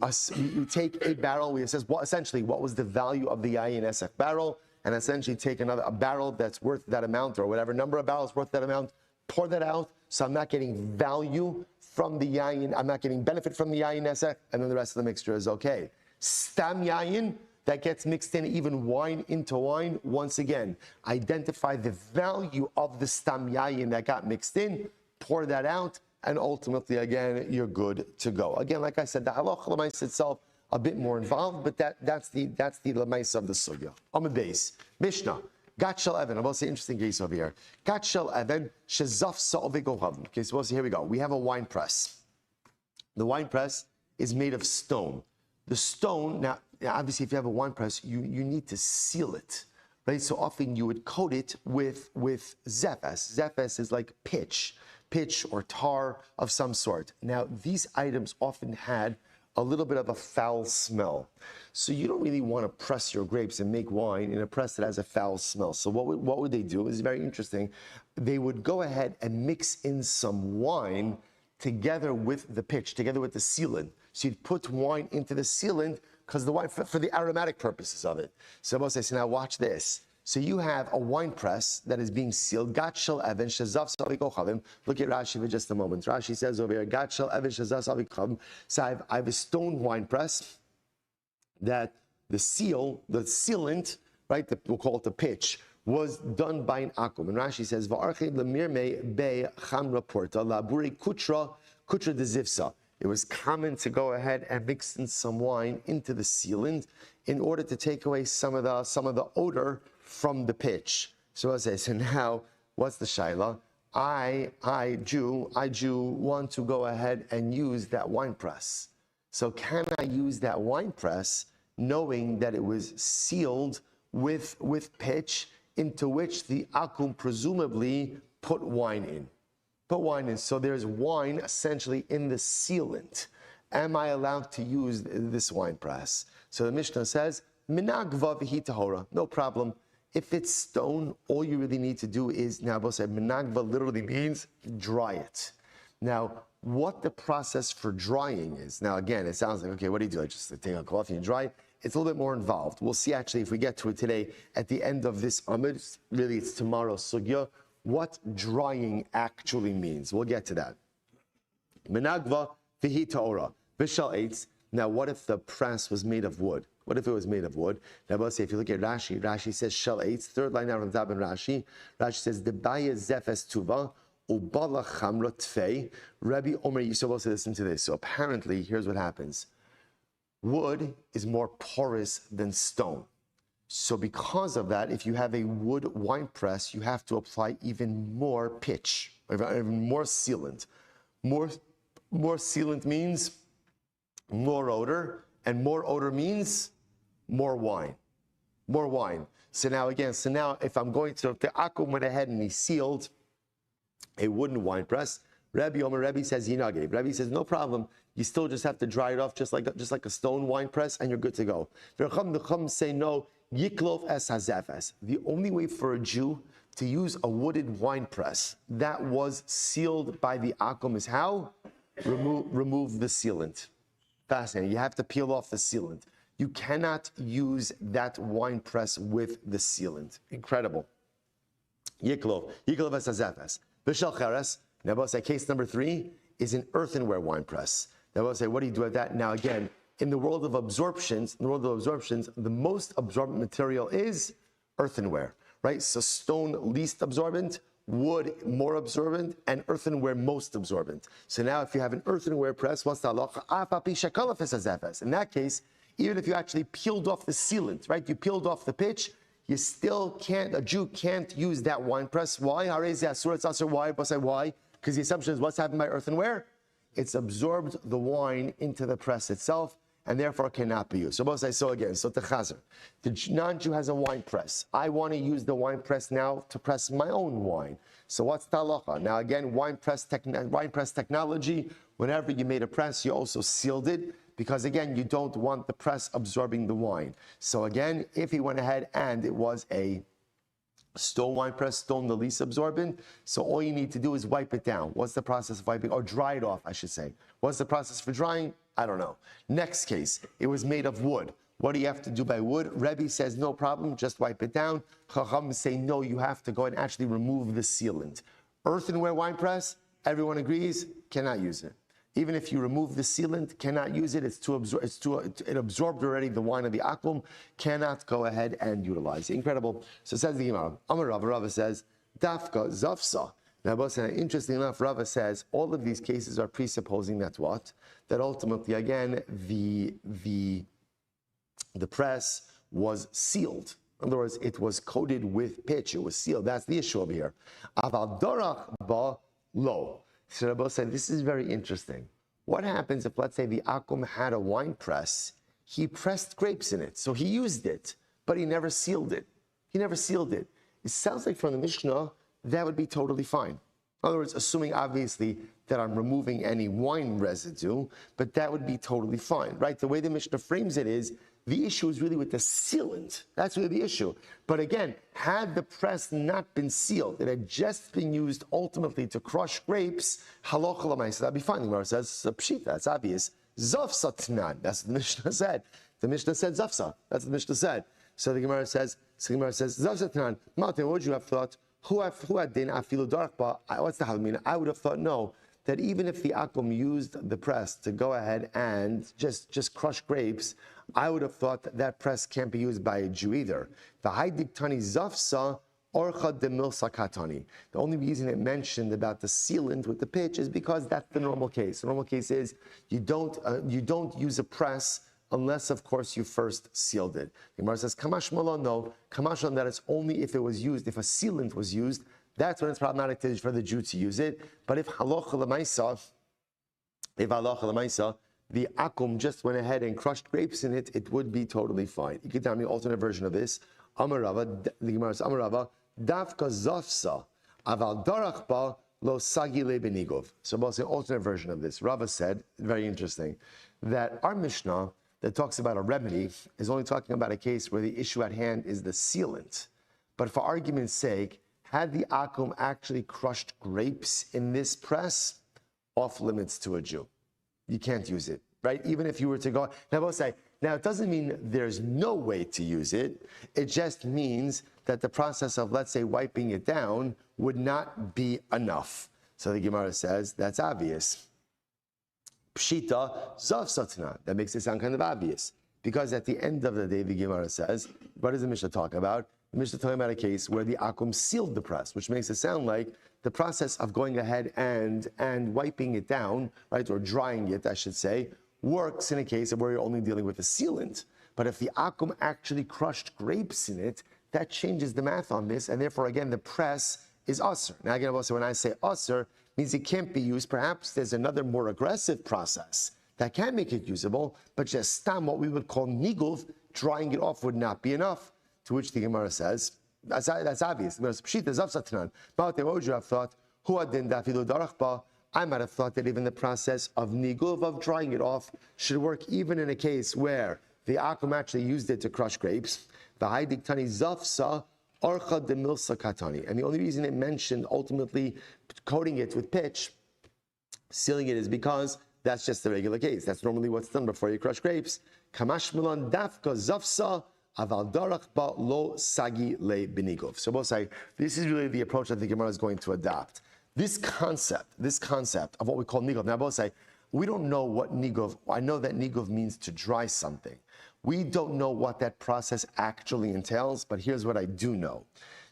A: take a barrel, we assess essentially what was the value of the yayin nesach barrel, and essentially take a barrel that's worth that amount, or whatever number of barrels worth that amount, pour that out, so I'm not getting value from the yayin, I'm not getting benefit from the yayin nesach, and then the rest of the mixture is okay. Stam yayin, that gets mixed in, even wine into wine, once again, identify the value of the stam yayin that got mixed in, pour that out, and ultimately, again, you're good to go. Again, like I said, the halacha l'maisa itself a bit more involved, but that's the l'maisa of the sugya. On the base, Mishnah, Gat shel Evan. I'm going to say interesting case over here. Gat shel Evan shezaf sa'ovegohav. Okay, so here we go. We have a wine press. The wine press is made of stone. The stone, now obviously, if you have a wine press, you need to seal it, right? So often you would coat it with zephes. Zephes is like pitch or tar of some sort. Now, these items often had a little bit of a foul smell. So you don't really want to press your grapes and make wine in a press that has a foul smell. So what would they do? It's very interesting. They would go ahead and mix in some wine together with the pitch, together with the sealant. So you'd put wine into the sealant because the wine, for the aromatic purposes of it. So Moshe says, now watch this. So you have a wine press that is being sealed. Gat shel Evan shezaf savikochalim. Look at Rashi for just a moment. Rashi says over here, Gat shel Evan shezaf savikochalim. So I have a stone wine press that the sealant, right? We'll call it the pitch, was done by an akum. And Rashi says, Va'arche lemirme be chamra porta laburi kutra de zivsa. It was common to go ahead and mix in some wine into the sealant in order to take away some of the odor from the pitch. So I say, so now, what's the shaila? I Jew, want to go ahead and use that wine press. So can I use that wine press knowing that it was sealed with pitch into which the akum presumably put wine in. Put wine in. So there's wine essentially in the sealant. Am I allowed to use this wine press? So the Mishnah says, Minagva v'hi tahora. No problem. If it's stone, all you really need to do is, now both said, Minagva literally means dry it. Now, what the process for drying is, now again, it sounds like, okay, what do you do? I just take a cloth and you dry it. It's a little bit more involved. We'll see actually if we get to it today at the end of this Amud. Really, it's tomorrow's sugya. What drying actually means. We'll get to that. Menagva v'hi ta'ora v'shal eitz. Now, what if the press was made of wood? What if it was made of wood? Now, let's say if you look at Rashi, Rashi says shal eitz. Third line out on the top in Rashi. Rashi says debaya zefes tuva ubala chamra tfei. Rabbi Omer, you're supposed to listen to this. So apparently, here's what happens. Wood is more porous than stone. So because of that, if you have a wood wine press, you have to apply even more pitch, even more sealant. More sealant means more odor, and more odor means more wine. More wine. So now if I'm going to, the Akum went ahead and he sealed a wooden wine press, Rabbi says Yinage. Rabbi says, no problem. You still just have to dry it off just like a stone wine press, and you're good to go. The Chum say no, Yiklov es hazefes. The only way for a Jew to use a wooden wine press that was sealed by the Akum is how? Remove the sealant. Fascinating. You have to peel off the sealant. You cannot use that wine press with the sealant. Incredible. Yiklov es hazefes. B'shel cheres. Now, we'll say case number 3 is an earthenware wine press. Now, we'll say, what do you do with that? Now, again, in the world of absorptions, the most absorbent material is earthenware, right? So stone, least absorbent, wood, more absorbent, and earthenware, most absorbent. So now if you have an earthenware press, what's the halacha? In that case, even if you actually peeled off the sealant, right? You peeled off the pitch, you still can't, a Jew can't use that wine press. Why? Why? Why? Because the assumption is what's happened by earthenware? It's absorbed the wine into the press itself, and therefore cannot be used. So both I saw again. So the non-Jew has a wine press. I want to use the wine press now to press my own wine. So what's the halacha? Now again, wine press technology. Whenever you made a press, you also sealed it because again, you don't want the press absorbing the wine. So again, if he went ahead and it was a stone wine press, stone the least absorbent. So all you need to do is wipe it down. What's the process of wiping? Or dry it off, I should say. What's the process for drying? I don't know. Next case, it was made of wood. What do you have to do by wood? Rebbe says, no problem, just wipe it down. Chacham say, no, you have to go and actually remove the sealant. Earthenware wine press, everyone agrees, cannot use it. Even if you remove the sealant, cannot use it. It absorbed already the wine of the akum. Cannot go ahead and utilize it. Incredible. So says the Gemara. Amar Rava says, Dafka Zafsa. Now, interesting enough, Rava says all of these cases are presupposing that what? That ultimately, again, the press was sealed. In other words, it was coated with pitch. It was sealed. That's the issue over here. Aval dorach ba lo. So Rabbi said, this is very interesting. What happens if, let's say, the Akum had a wine press, he pressed grapes in it, so he used it, but he never sealed it. It sounds like from the Mishnah, that would be totally fine. In other words, assuming obviously that I'm removing any wine residue, but that would be totally fine, right? The way the Mishnah frames it is, the issue is really with the sealant. That's really the issue. But again, had the press not been sealed, it had just been used ultimately to crush grapes, halacha l'maisa, that'd be fine. The Gemara says, pshita, that's obvious. Zafsa tnan, that's what the Mishnah said. The Mishnah said zafsa, that's what the Mishnah said. So the Gemara says, zafsa tnan, Martin, what would you have thought? Who had din afilu darkba? What's the halmina? I would have thought no, that even if the Akum used the press to go ahead and just crush grapes, I would have thought that press can't be used by a Jew either. The Haidiktani Zafsa Orcha de Milsakatani. The only reason it mentioned about the sealant with the pitch is because that's the normal case. The normal case is you don't use a press unless, of course, you first sealed it. The Gemara says, Kamash Malon, no. Kamash Malon, that it's only if it was used, if a sealant was used, that's when it's problematic for the Jew to use it. But if halacha l'maisa, the Akum just went ahead and crushed grapes in it, it would be totally fine. You could tell me an alternate version of this. Amar Rava, the Gemara says, Amar Rava, Dafka Zafsa, Aval Darachba, Lo Sagi Le Benigov. So we'll say an alternate version of this. Rava said, very interesting, that our Mishnah that talks about a remedy is only talking about a case where the issue at hand is the sealant. But for argument's sake, had the Akum actually crushed grapes in this press, off limits to a Jew. You can't use it, right? Even if you were to go, now we'll say, now it doesn't mean there's no way to use it. It just means that the process of, let's say, wiping it down would not be enough. So the Gemara says, that's obvious. Pshita zav satna. That makes it sound kind of obvious. Because at the end of the day, the Gemara says, what does the Mishnah talk about? The Mishnah is talking about a case where the Akum sealed the press, which makes it sound like the process of going ahead and wiping it down, right, or drying it, I should say, works in a case where you're only dealing with a sealant. But if the Akum actually crushed grapes in it, that changes the math on this, and therefore, again, the press is usr. Now, again, also when I say usr, means it can't be used. Perhaps there's another more aggressive process that can make it usable, but just stam, what we would call niguv, drying it off would not be enough. To which the Gemara says, that's obvious. What would you have thought? I might have thought that even the process of niguv, of drying it off, should work even in a case where the Akum actually used it to crush grapes. And the only reason it mentioned ultimately coating it with pitch, sealing it, is because that's just the regular case. That's normally what's done before you crush grapes. Kamash milan dafka zafsa aval darach ba lo sagi le benigov. So both say this is really the approach that the Gemara is going to adopt. This concept of what we call nigov. Now both say we don't know what nigov. I know that nigov means to dry something. We don't know what that process actually entails, but here's what I do know.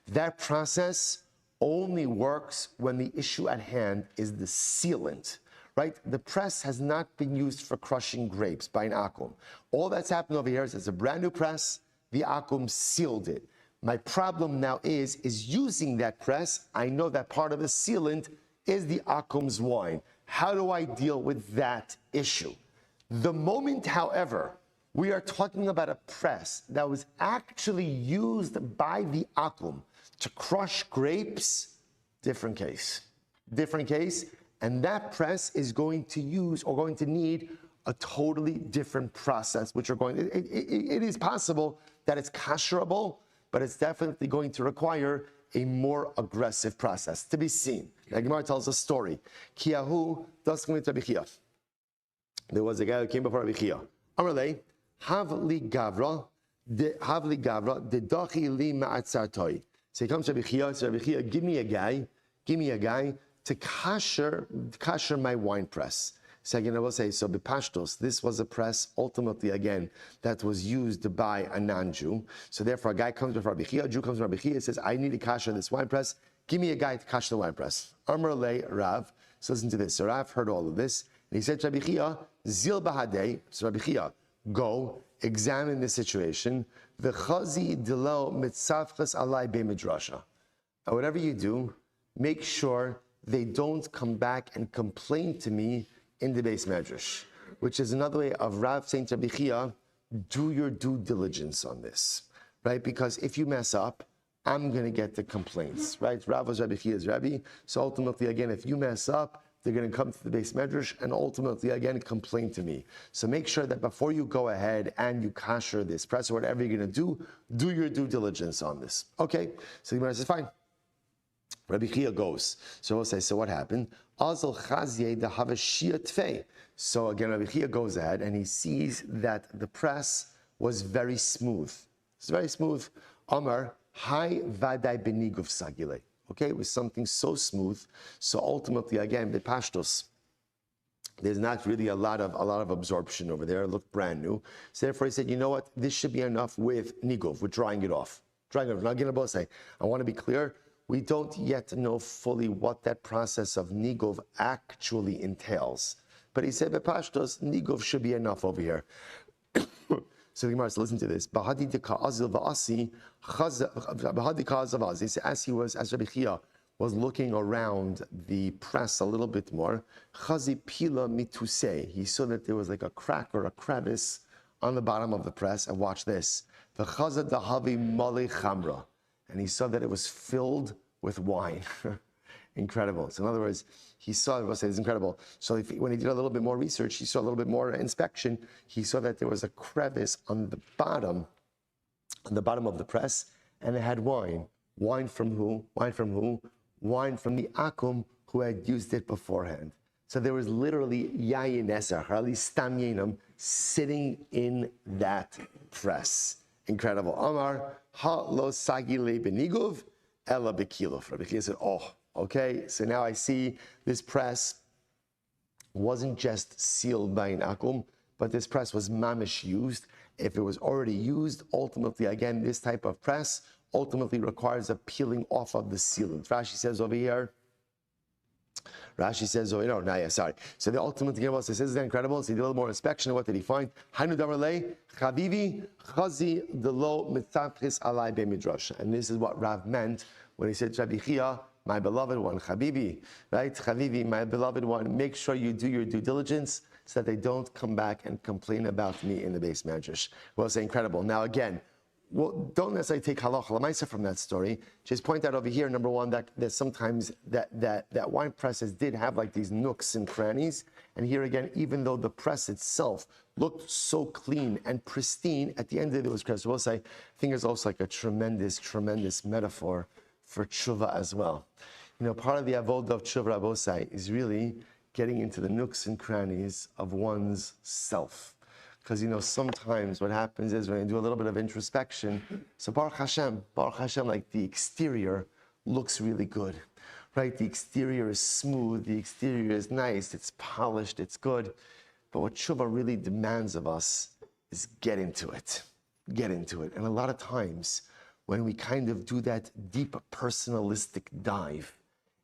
A: That process only works when the issue at hand is the sealant, right? The press has not been used for crushing grapes by an Akum. All that's happened over here is it's a brand new press, the Akum sealed it. My problem now is using that press, I know that part of the sealant is the Akum's wine. How do I deal with that issue? The moment, however, we are talking about a press that was actually used by the Akum to crush grapes, different case. And that press is going to use or going to need a totally different process, which are going, it is possible that it's kasherable, but it's definitely going to require a more aggressive process to be seen. The Gemara tells a story. Kiyahu daskamit Rabbi Chia. There was a guy who came before Rabbi Chia. Amarle, Havli Gavra, de dachi li ma'atzartoi. So he comes to Rabbi Chia, says, Rabbi Chia, give me a guy to kasher my wine press. So again, I will say, so b'pashtos, this was a press, ultimately, again, that was used by a non-Jew. So therefore, a guy comes before Rabbi Chia, a Jew comes to Rabbi Chia, says, I need to kasher this wine press. Give me a guy to kasher the wine press. Amar le Rav. So listen to this. So Rav heard all of this, and he said to Rabbi Chia, Zil bahadei. So Rabbi Chia, go, examine the situation. V'chazi dilo mitzavchas alai be'midrasha. And whatever you do, make sure they don't come back and complain to me in the base medrash, which is another way of Rav saying to Rabbi Chia, do your due diligence on this, right? Because if you mess up, I'm going to get the complaints, right? Rav was Rabbi Chia's Rabbi, so ultimately, again, if you mess up, they're going to come to the base medrash and ultimately, again, complain to me. So make sure that before you go ahead and you kasher this press or whatever you're going to do your due diligence on this. Okay, so the Gemara says, fine. Rabbi Chia goes. So we'll say, so what happened? So again, Rabbi Chia goes ahead and he sees that the press was very smooth. It's very smooth. Amar, hai vadai beniguf sagile. Okay, it was something so smooth. So ultimately, again, the pashtos, there's not really a lot of absorption over there. It looked brand new. So therefore, he said, you know what? This should be enough with nigov, with drying it off. Now, again, I say, I want to be clear. We don't yet know fully what that process of nigov actually entails. But he said, Bepashtos, nigov should be enough over here. So the Gemara says, listen to this. As Rabbi Chia was looking around the press a little bit more, he saw that there was like a crack or a crevice on the bottom of the press. And watch this. V'chazad dahavi mali chamra. And he saw that it was filled with wine. Incredible. So in other words, he saw, I will say it's incredible. So when he did a little bit more research, he saw a little bit more inspection, he saw that there was a crevice on the bottom of the press, and it had wine. Wine from who? Wine from who? Wine from the akum who had used it beforehand. So there was literally yayin esach, or at least stam yinam, sitting in that press. Incredible. Amar ha lo sagi le beniguv ela bekilov. Rabbi Chia said, oh, okay, so now I see this press wasn't just sealed by an akum, but this press was mamish used. If it was already used, ultimately, again, this type of press ultimately requires a peeling off of the sealant. Rashi says over here, So the ultimate Gemara says, this is incredible. So he did a little more inspection. What did he find? Hainu damarlei chavivi chazi delo mitzachis alai bemidrash. And this is what Rav meant when he said, Rabbi Chia, my beloved one, Chabibi, right? Chabibi, my beloved one, make sure you do your due diligence so that they don't come back and complain about me in the base medrash. Well, it's incredible. Now again, well, don't necessarily take halacha l'maisa from that story. Just point out over here, number one, that sometimes that wine presses did have like these nooks and crannies. And here again, even though the press itself looked so clean and pristine, at the end of it, it was crushed. We'll say, I think it's also like a tremendous, tremendous metaphor for tshuva as well. You know, part of the avoda of tshuva, Rabosai, is really getting into the nooks and crannies of one's self. Because, you know, sometimes what happens is when you do a little bit of introspection, so Baruch Hashem, like the exterior looks really good, right? The exterior is smooth, the exterior is nice, it's polished, it's good. But what tshuva really demands of us is get into it. And a lot of times, when we kind of do that deep personalistic dive,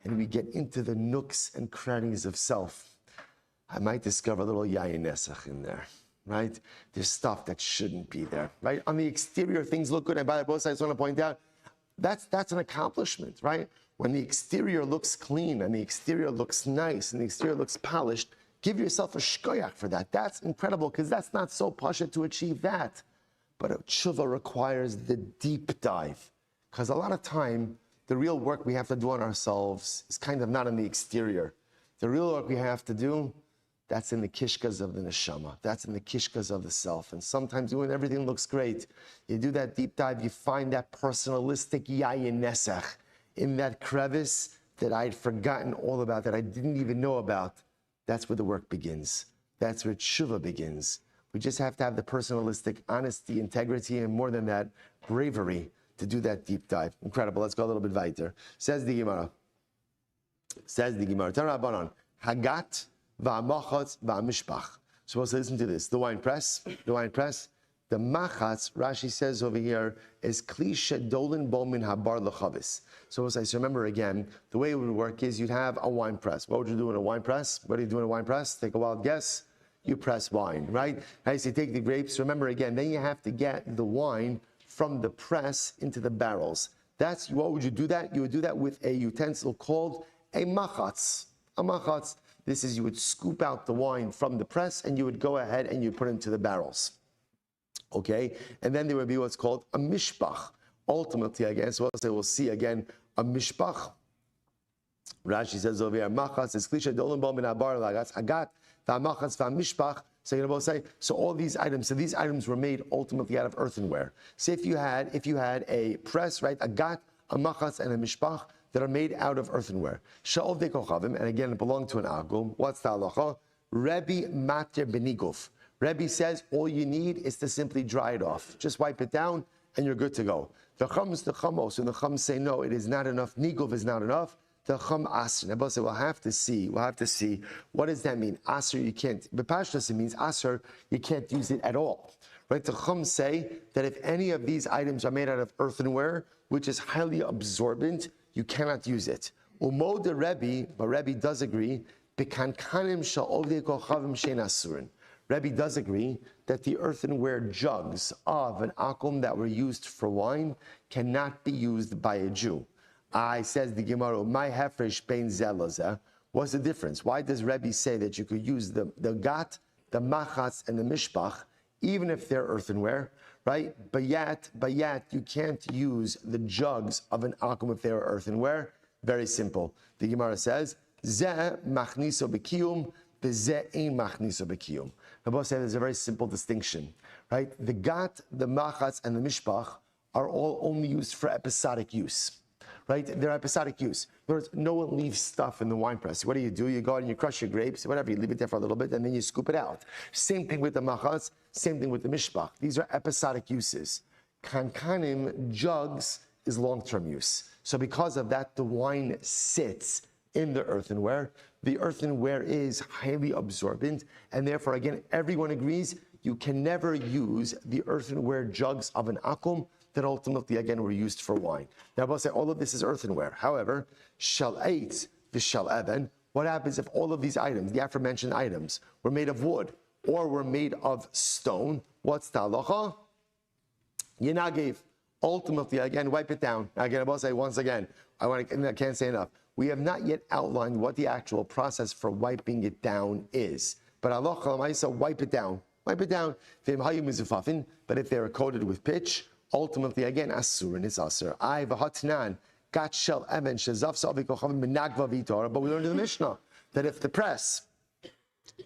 A: and we get into the nooks and crannies of self, I might discover a little yayin nesach in there. Right? There's stuff that shouldn't be there, right? On the exterior, things look good. And by both sides, I want to point out, that's an accomplishment, right? When the exterior looks clean and the exterior looks nice and the exterior looks polished, give yourself a shkoyach for that. That's incredible because that's not so pasha to achieve that. But a tshuva requires the deep dive because a lot of time, the real work we have to do on ourselves is kind of not in the exterior. The real work we have to do, that's in the kishkas of the neshama. That's in the kishkas of the self. And sometimes when everything looks great, you do that deep dive, you find that personalistic yayin nesach in that crevice that I had forgotten all about, that I didn't even know about. That's where the work begins. That's where tshuva begins. We just have to have the personalistic honesty, integrity, and more than that, bravery to do that deep dive. Incredible. Let's go a little bit weiter. Says the Gemara. Tarabanan. Hagat v'amachatz v'amishpach. Supposed to listen to this. The wine press. The machatz, Rashi says over here, is kli shedolin bo min habar l'chavis. So as I remember again, the way it would work is you'd have a wine press. What would you do in a wine press? What do you do in a wine press? Take a wild guess. You press wine, right? Right, so you take the grapes. Remember again, then you have to get the wine from the press into the barrels. That's, what would you do that? You would do that with a utensil called a machatz. A machatz. This is, you would scoop out the wine from the press and you would go ahead and you put it into the barrels. Okay? And then there would be what's called a mishpach. Ultimately, again, so we'll see again, a mishpach. Rashi says over here, machatz is klisha dolim bo min habar lagatz agat v'amachatz v'amishpach. So you're going to say, so all these items, so these items were made ultimately out of earthenware. So if you had a press, right, a gat, a machatz, and a mishpach that are made out of earthenware. Sha'ov de kochavim, and again, it belonged to an agum. What's the halacha? Rebbe mater beniguf. Rebbe says all you need is to simply dry it off. Just wipe it down, and you're good to go. The chums, the chamos, and the chums say no, it is not enough. Niguf is not enough. The chum aser. Nebel say we'll have to see. What does that mean? Aser, you can't. But pashtus, it means aser, you can't use it at all. Right? The chum say that if any of these items are made out of earthenware, which is highly absorbent, you cannot use it. Umo de Rebbe, but Rebbe does agree. Bekankanim sha'ovdei kochavim shein asurin. Rebbe does agree that the earthenware jugs of an akum that were used for wine cannot be used by a Jew. Says the Gemara, my hefresh bein zelazeh. What's the difference? Why does Rebbe say that you could use the gat, the machatz, and the mishpach, even if they're earthenware? right? But yet, you can't use the jugs of an akum if they are earthenware. Very simple. The Gemara says, Zeh machniso b'kiyum, b'zeh ein machniso b'kiyum. Rabbi said there's a very simple distinction, right? The gat, the machatz, and the mishpach are all only used for episodic use. Right? They're episodic use. In other words, no one leaves stuff in the wine press. What do? You go out and you crush your grapes, whatever, you leave it there for a little bit, and then you scoop it out. Same thing with the machatz, same thing with the mishpach. These are episodic uses. Kankanim, jugs, is long-term use. So because of that, the wine sits in the earthenware. The earthenware is highly absorbent, and therefore, again, everyone agrees you can never use the earthenware jugs of an akum that ultimately, again, were used for wine. Now, I'll say all of this is earthenware. However, shal'ait v'shal'eben, what happens if all of these items, the aforementioned items, were made of wood or were made of stone? What's the halacha? Yenagiv. Ultimately, again, wipe it down. Again, I'll say once again, I can't say enough. We have not yet outlined what the actual process for wiping it down is. But halacha l'maisa, wipe it down. Wipe it down. But if they are coated with pitch, ultimately, again, asur and it's asur. I v'hatnan gat shel emen shezaf sa'avi kochavim b'nagva v'torah. But we learned in the Mishnah that if the press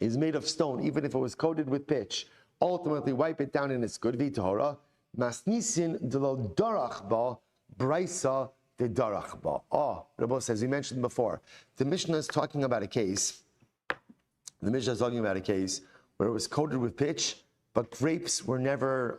A: is made of stone, even if it was coated with pitch, ultimately wipe it down and it's good v'torah. Masnisin delo darach ba brisa de darach ba. Oh, Rabbi says, we mentioned before, the Mishnah is talking about a case. The Mishnah is talking about a case where it was coated with pitch, but grapes were never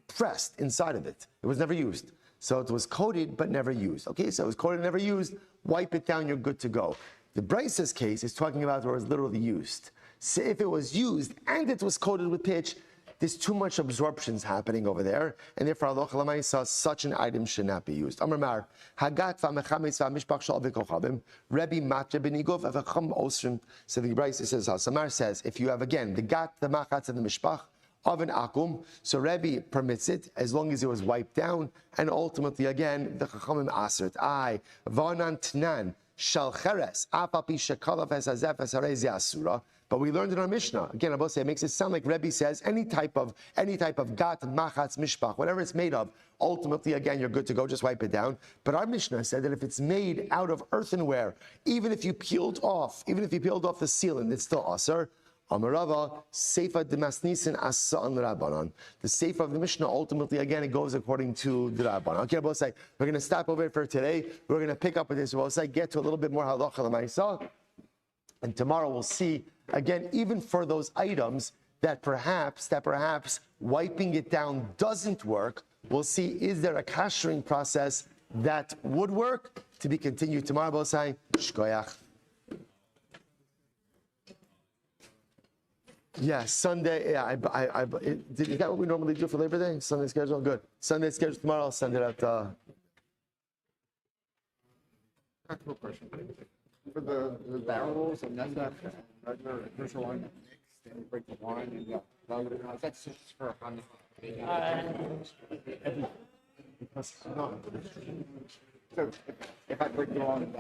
A: pressed inside of it. It was never used. So it was coated but never used. Okay, so it was coated and never used. Wipe it down, you're good to go. The Brisa's case is talking about where it was literally used. So if it was used and it was coated with pitch, there's too much absorptions happening over there, and therefore halacha l'maisa, such an item should not be used. Amar Mar, Hagat v'amechametz v'amishpach shal v'kochavim, Rebbe Matja benigov v'cham osrim. So the Brisa says, Samar says, if you have again the gat, the machatz, and the mishpach of an akum, so Rebbe permits it as long as it was wiped down, and ultimately again the chachamim asert. I v'anan tnan shal cheres apapi shekalav esazef esarezi asura. But we learned in our Mishnah, again, Abba say, it makes it sound like Rebbe says any type of gat, machatz, mishpach, whatever it's made of, ultimately, again, you're good to go, just wipe it down. But our Mishnah said that if it's made out of earthenware, even if you peeled off the sealant, it's still asr. Amarava, Seifa demasnisin asa an rabbanon. The Seifa of the Mishnah, ultimately, again, it goes according to the rabbanon. Okay, Abba say, we're going to stop over here for today. We're going to pick up with this. We'll say, get to a little bit more halacha l'maisa. And tomorrow we'll see, again, even for those items that perhaps wiping it down doesn't work, we'll see, is there a kashering process that would work? To be continued tomorrow. We'll say, shkoyach. Yeah, Sunday, yeah, is that what we normally do for Labor Day? Sunday schedule? Good. Sunday schedule tomorrow, I'll send it out.
B: Practical question. For the barrels and Nesaf and regular commercial wine mixed and break the wine and that's just for so if I break the wine